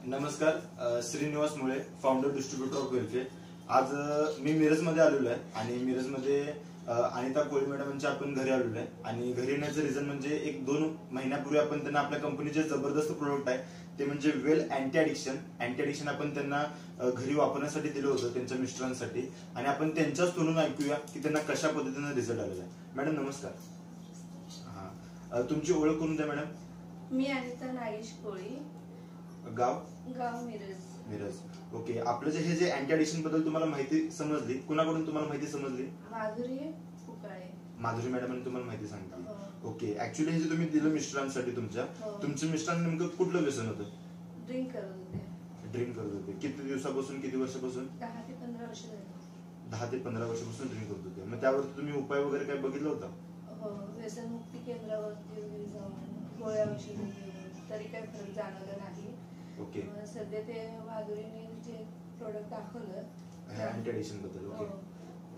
नमस्कार, श्रीनिवास मुळे, founder distributor of welfare. आज मी मिरजमध्ये आलेलो आहे आणि मिरजमध्ये अनिता कोळी मॅडमांच्या आपण घरी आलेलो आहे आणि घरी येण्याचं रिझन म्हणजे 1-2 महिन्यापूर्वी आपण त्यांना आपल्या कंपनीचे जबरदस्त प्रोडक्ट आहे ते म्हणजे वेल अँटी ॲडिक्शन आपण त्यांना घरी वापरण्यासाठी दिलं होतं त्यांच्या मिस्टरांसाठी आणि आपण त्यांच्याच तोंडून ऐकूया की त्यांना कशा पद्धतीने रिझल्ट आलेला आहे। मॅडम नमस्कार। तुमची ओळख करून द्या मॅडम। मी अनिता नागेश कोळी, गाव मिरज। ओके, आपलं हे जे अँटी ॲडिक्शन बद्दल तुम्हाला माहिती समजली, कुणाकडून तुम्हाला माहिती समजली? माधुरी मॅडमने तुम्हाला माहिती सांगितली। ओके, ऍक्च्युअली हे जे तुम्ही दिलं मिस्टरांसाठी तुमच्या मिस्टरांना नेमकं कुठलं व्यसन होतं? ड्रिंक करत होते। किती दिवसापासून, किती वर्षापासून? 10 ते 15 वर्ष झाली। 10 ते 15 वर्षापासून ड्रिंक करत होते। मग त्यावरती तुम्ही उपाय वगैरे काय बघितला होता? हो, व्यसनमुक्ती केंद्रावरती वगैरे जाऊन गोळ्या औषध घेऊन तरी काही फरक जाणवला नाही। ओके, सध्या ते माधुरीने जे प्रोडक्ट दाखवलं अँटी ॲडिक्शन बद्दल, ओके,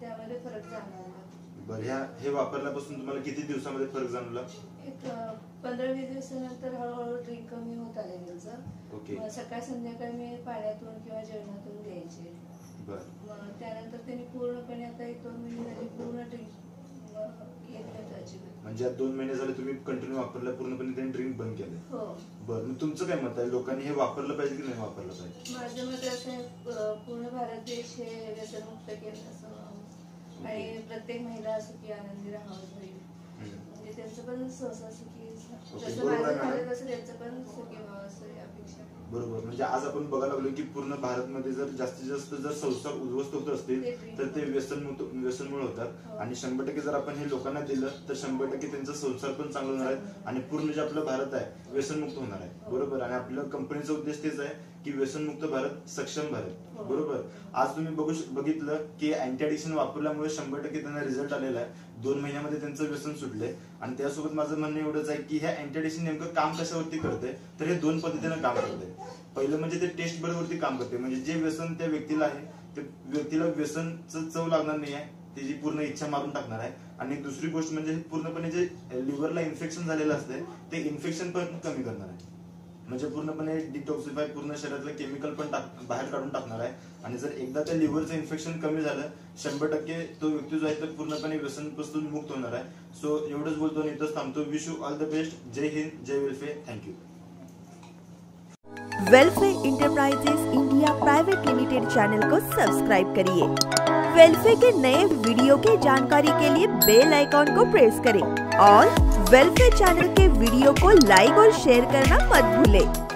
त्यामध्ये फरक जाणवला। बरं, हे वापरल्यापासून तुम्हाला किती दिवसामध्ये फरक जाणवला? एक 15-20 दिवसानंतर हळूहळू ड्रिंक कमी होत आले त्यांचं। ओके, सकाळ संध्याकाळी मी पाण्यातून किंवा जेवणातून द्यायचे। बरं, त्यानंतर त्यांनी पूर्णपणे आता 1-2 महिने झाले पूर्ण ड्रिंक घेत नाही। म्हणजे 2 महिने झाले तुम्ही कंटिन्यू वापरला, पूर्णपणे त्यांनी ड्रिंक बंद केलं? हो। बरं, मग तुमचं काय मत आहे, लोकांनी हे वापरलं पाहिजे की नाही वापरलं पाहिजे? माझं मत असं आहे, पूर्ण भारत देश हे व्यसनमुक्त केलं असं आणि प्रत्येक महिला सुखी आनंदी राहावं घरी, म्हणजे त्यांचं पण सहसा सुखी जसं माझं झालं तसं त्यांचं पण सुखी व्हावं असं अपेक्षा। बरोबर, म्हणजे आज आपण बघायला लागलो की पूर्ण भारतमध्ये जर जास्तीत जास्त जर संसार उद्ध्वस्त होत असतील तर ते व्यसनमुळे होतात आणि 100% जर आपण हे लोकांना दिलं तर 100% त्यांचा संसार पण चांगला होणार आहे आणि पूर्ण जे आपलं भारत आहे व्यसनमुक्त होणार आहे। बरोबर, आणि आपल्या कंपनीचा उद्देश तेच आहे की व्यसनमुक्त भारत, सक्षम भारत। बरोबर, आज तुम्ही बघितलं की अँटी ॲडिक्शन वापरल्यामुळे 100% त्यांना रिझल्ट आलेला आहे। 2 महिन्यामध्ये त्यांचं व्यसन सुटलंय आणि त्यासोबत माझं म्हणणं एवढंच आहे की ह्या अँटी ॲडिक्शन नेमकं काम कशावरती करते तर हे 2 पद्धतीने काम करते। पहिलं म्हणजे ते टेस्ट बडवरती काम करते, म्हणजे जे व्यसन त्या व्यक्तीला आहे ते व्यक्तीला व्यसनचं चव लागणार नाही आहे, त्याची पूर्ण इच्छा मारून टाकणार आहे। आणि दुसरी गोष्ट म्हणजे पूर्णपणे जे लिव्हरला इन्फेक्शन झालेलं असते ते इन्फेक्शन पण कमी करणार आहे, म्हणजे पूर्णपणे डिटॉक्सिफाय, पूर्ण शरीरातलं केमिकल पण बाहेर काढून टाकणार आहे। आणि जर एकदा त्या लिव्हरचं इन्फेक्शन कमी झालं 100% तो व्यक्ती जो आहे तो पूर्णपणे व्यसनपासून मुक्त होणार आहे। सो एवढंच बोलतो आणि इथंच थांबतो। Wish you all the best. जय हिंद, जय Welfare, thank you. Welfare Enterprises India Private Limited channel को सब्सक्राइब करिए। वेलफेयर के नए वीडियो की जानकारी के लिए बेल आइकॉन को प्रेस करें और वेलफेयर चैनल के वीडियो को लाइक और शेयर करना मत भूलें।